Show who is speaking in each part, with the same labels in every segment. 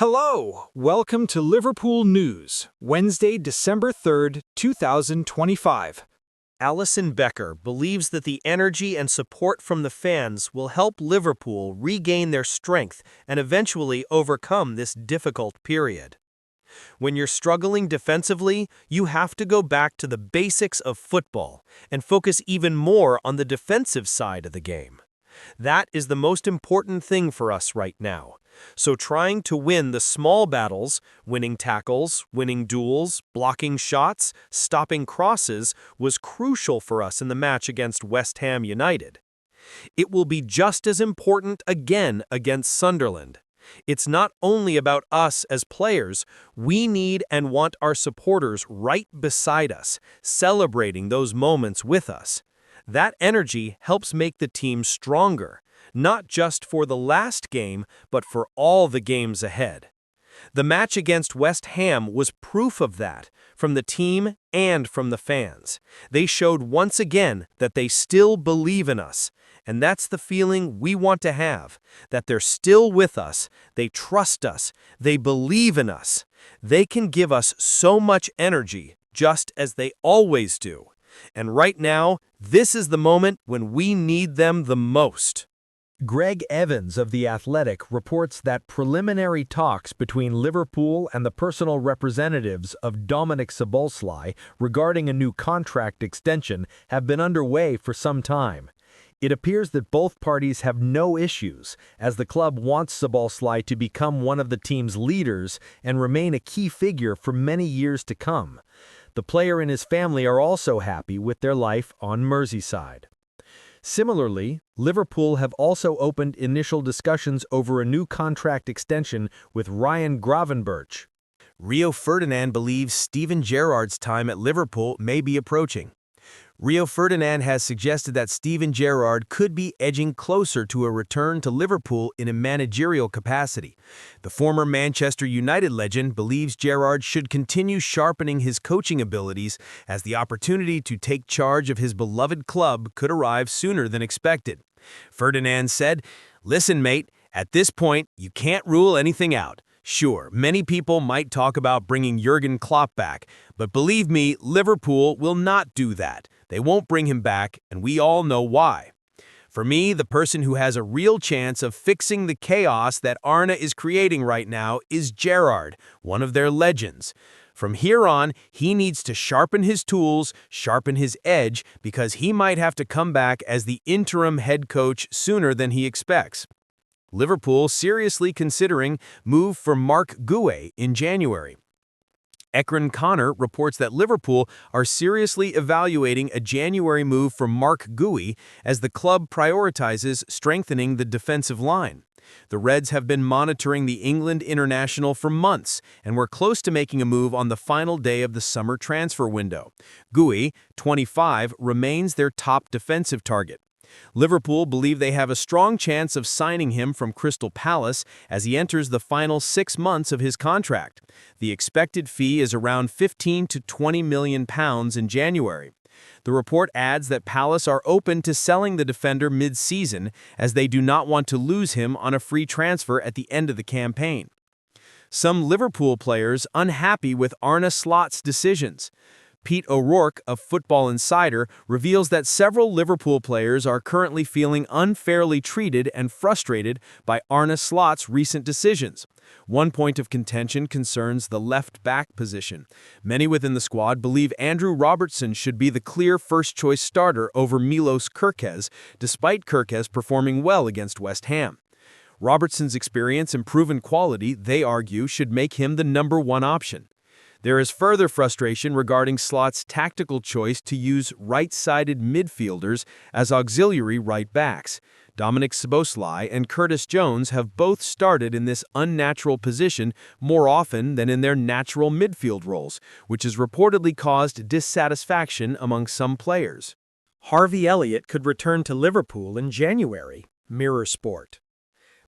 Speaker 1: Hello, welcome to Liverpool News, Wednesday, December 3rd, 2025.
Speaker 2: Alison Becker believes that the energy and support from the fans will help Liverpool regain their strength and eventually overcome this difficult period. When you're struggling defensively, you have to go back to the basics of football and focus even more on the defensive side of the game. That is the most important thing for us right now. So trying to win the small battles, winning tackles, winning duels, blocking shots, stopping crosses, was crucial for us in the match against West Ham United. It will be just as important again against Sunderland. It's not only about us as players, we need and want our supporters right beside us, celebrating those moments with us. That energy helps make the team stronger, not just for the last game, but for all the games ahead. The match against West Ham was proof of that, from the team and from the fans. They showed once again that they still believe in us, and that's the feeling we want to have, that they're still with us, they trust us, they believe in us. They can give us so much energy, just as they always do. And right now, this is the moment when we need them the most.
Speaker 3: Greg Evans of The Athletic reports that preliminary talks between Liverpool and the personal representatives of Dominic Szoboszlai regarding a new contract extension have been underway for some time. It appears that both parties have no issues, as the club wants Szoboszlai to become one of the team's leaders and remain a key figure for many years to come. The player and his family are also happy with their life on Merseyside. Similarly, Liverpool have also opened initial discussions over a new contract extension with Ryan Gravenberch.
Speaker 2: Rio Ferdinand believes Steven Gerrard's time at Liverpool may be approaching. Rio Ferdinand has suggested that Steven Gerrard could be edging closer to a return to Liverpool in a managerial capacity. The former Manchester United legend believes Gerrard should continue sharpening his coaching abilities, as the opportunity to take charge of his beloved club could arrive sooner than expected. Ferdinand said, "Listen, mate, at this point, you can't rule anything out. Sure, many people might talk about bringing Jurgen Klopp back, but believe me, Liverpool will not do that. They won't bring him back, and we all know why. For me, the person who has a real chance of fixing the chaos that Arne is creating right now is Gerrard, one of their legends. From here on, he needs to sharpen his tools, sharpen his edge, because he might have to come back as the interim head coach sooner than he expects." Liverpool seriously considering move for Mark Gué in January. Ekran Connor reports that Liverpool are seriously evaluating a January move for Mark Gué as the club prioritizes strengthening the defensive line. The Reds have been monitoring the England international for months and were close to making a move on the final day of the summer transfer window. Gué, 25, remains their top defensive target. Liverpool believe they have a strong chance of signing him from Crystal Palace as he enters the final 6 months of his contract. The expected fee is around £15 to £20 million in January. The report adds that Palace are open to selling the defender mid-season, as they do not want to lose him on a free transfer at the end of the campaign. Some Liverpool players unhappy with Arne Slot's decisions. Pete O'Rourke of Football Insider reveals that several Liverpool players are currently feeling unfairly treated and frustrated by Arne Slot's recent decisions. One point of contention concerns the left-back position. Many within the squad believe Andrew Robertson should be the clear first-choice starter over Milos Kerkez, despite Kerkez performing well against West Ham. Robertson's experience and proven quality, they argue, should make him the #1 option. There is further frustration regarding Slot's tactical choice to use right-sided midfielders as auxiliary right-backs. Dominic Szoboszlai and Curtis Jones have both started in this unnatural position more often than in their natural midfield roles, which has reportedly caused dissatisfaction among some players.
Speaker 4: Harvey Elliott could return to Liverpool in January, Mirror Sport.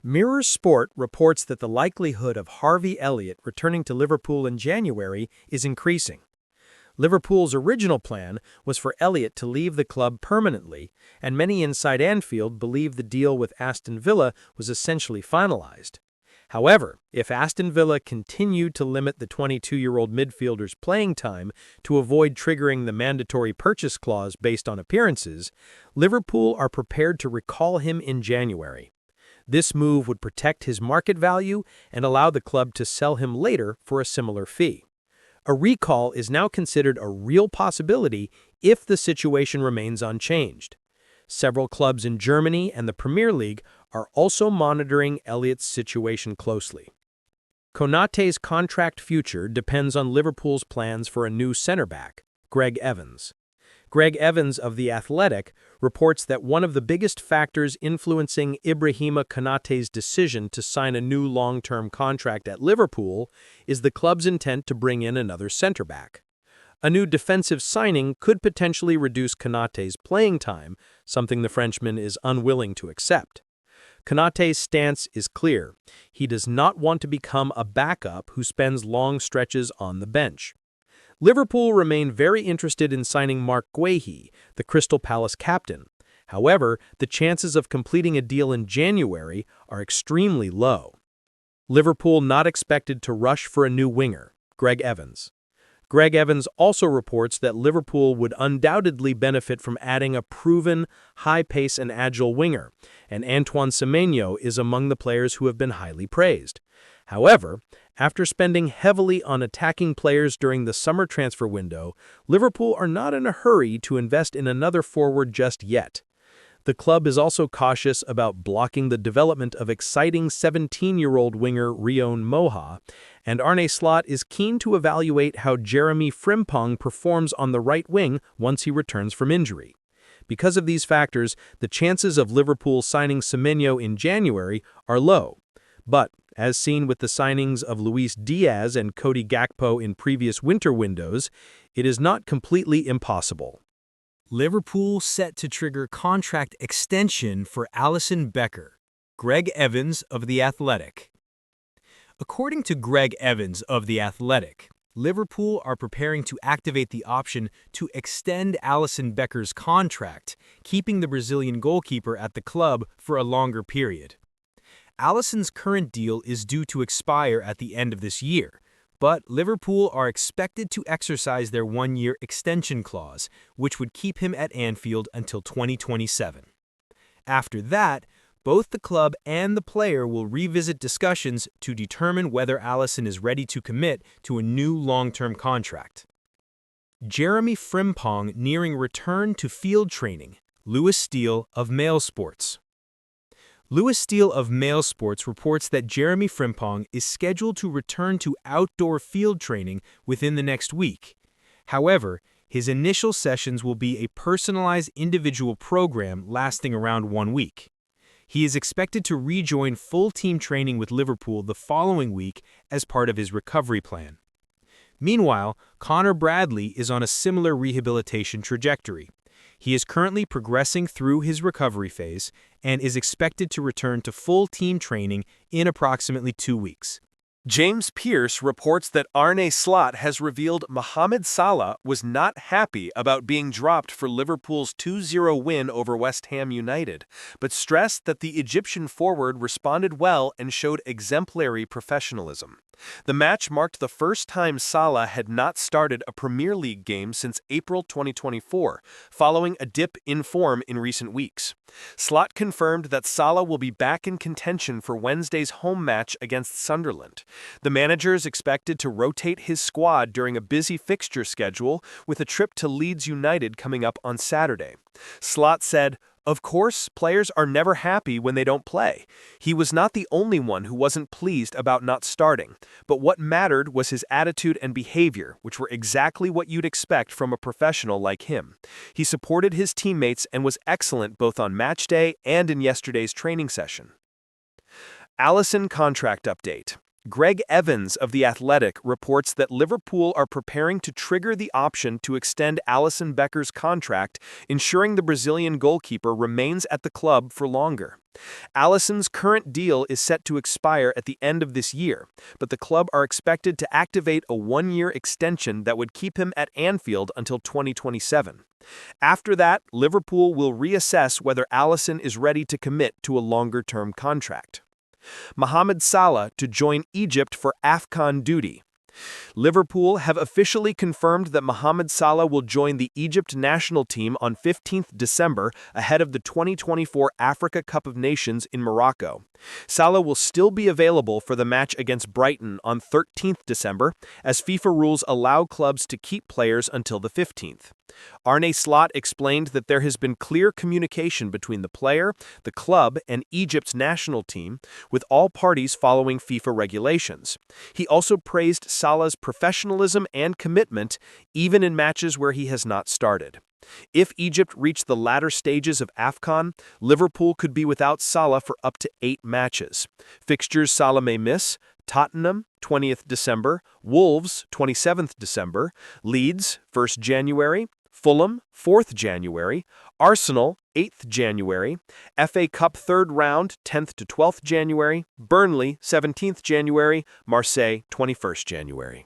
Speaker 4: Mirror Sport reports that the likelihood of Harvey Elliott returning to Liverpool in January is increasing. Liverpool's original plan was for Elliott to leave the club permanently, and many inside Anfield believe the deal with Aston Villa was essentially finalized. However, if Aston Villa continued to limit the 22-year-old midfielder's playing time to avoid triggering the mandatory purchase clause based on appearances, Liverpool are prepared to recall him in January. This move would protect his market value and allow the club to sell him later for a similar fee. A recall is now considered a real possibility if the situation remains unchanged. Several clubs in Germany and the Premier League are also monitoring Elliott's situation closely. Konaté's contract future depends on Liverpool's plans for a new centre-back, Greg Evans. Greg Evans of The Athletic reports that one of the biggest factors influencing Ibrahima Konaté's decision to sign a new long-term contract at Liverpool is the club's intent to bring in another centre-back. A new defensive signing could potentially reduce Konaté's playing time, something the Frenchman is unwilling to accept. Konaté's stance is clear. He does not want to become a backup who spends long stretches on the bench. Liverpool remain very interested in signing Mark Guéhi, the Crystal Palace captain. However, the chances of completing a deal in January are extremely low. Liverpool not expected to rush for a new winger, Greg Evans. Greg Evans also reports that Liverpool would undoubtedly benefit from adding a proven, high-pace and agile winger, and Antoine Semenyo is among the players who have been highly praised. However, after spending heavily on attacking players during the summer transfer window, Liverpool are not in a hurry to invest in another forward just yet. The club is also cautious about blocking the development of exciting 17-year-old winger Ryan Moha, and Arne Slot is keen to evaluate how Jeremy Frimpong performs on the right wing once he returns from injury. Because of these factors, the chances of Liverpool signing Semenyo in January are low. But, as seen with the signings of Luis Diaz and Cody Gakpo in previous winter windows, it is not completely impossible.
Speaker 3: Liverpool set to trigger contract extension for Alisson Becker, Greg Evans of The Athletic. According to Greg Evans of The Athletic, Liverpool are preparing to activate the option to extend Alisson Becker's contract, keeping the Brazilian goalkeeper at the club for a longer period. Alisson's current deal is due to expire at the end of this year, but Liverpool are expected to exercise their one-year extension clause, which would keep him at Anfield until 2027. After that, both the club and the player will revisit discussions to determine whether Alisson is ready to commit to a new long-term contract. Jeremy Frimpong nearing return to field training, Lewis Steele of Mail Sports. Lewis Steele of Mail Sports reports that Jeremy Frimpong is scheduled to return to outdoor field training within the next week. However, his initial sessions will be a personalized individual program lasting around 1 week. He is expected to rejoin full team training with Liverpool the following week as part of his recovery plan. Meanwhile, Connor Bradley is on a similar rehabilitation trajectory. He is currently progressing through his recovery phase and is expected to return to full team training in approximately 2 weeks.
Speaker 2: James Pearce reports that Arne Slot has revealed Mohamed Salah was not happy about being dropped for Liverpool's 2-0 win over West Ham United, but stressed that the Egyptian forward responded well and showed exemplary professionalism. The match marked the first time Salah had not started a Premier League game since April 2024, following a dip in form in recent weeks. Slot confirmed that Salah will be back in contention for Wednesday's home match against Sunderland. The manager is expected to rotate his squad during a busy fixture schedule, with a trip to Leeds United coming up on Saturday. Slot said, "Of course, players are never happy when they don't play. He was not the only one who wasn't pleased about not starting, but what mattered was his attitude and behavior, which were exactly what you'd expect from a professional like him. He supported his teammates and was excellent both on match day and in yesterday's training session." Alisson contract update. Greg Evans of The Athletic reports that Liverpool are preparing to trigger the option to extend Alisson Becker's contract, ensuring the Brazilian goalkeeper remains at the club for longer. Alisson's current deal is set to expire at the end of this year, but the club are expected to activate a one-year extension that would keep him at Anfield until 2027. After that, Liverpool will reassess whether Alisson is ready to commit to a longer-term contract.
Speaker 1: Mohamed Salah to join Egypt for AFCON duty. Liverpool have officially confirmed that Mohamed Salah will join the Egypt national team on 15th December ahead of the 2024 Africa Cup of Nations in Morocco. Salah will still be available for the match against Brighton on 13th December, as FIFA rules allow clubs to keep players until the 15th. Arne Slot explained that there has been clear communication between the player, the club, and Egypt's national team, with all parties following FIFA regulations. He also praised Salah's professionalism and commitment, even in matches where he has not started. If Egypt reached the latter stages of AFCON, Liverpool could be without Salah for up to 8 matches. Fixtures Salah may miss: Tottenham, 20th December, Wolves, 27th December, Leeds, 1st January, Fulham, 4th January, Arsenal, 8th January, FA Cup 3rd round, 10th to 12th January, Burnley, 17th January, Marseille, 21st January.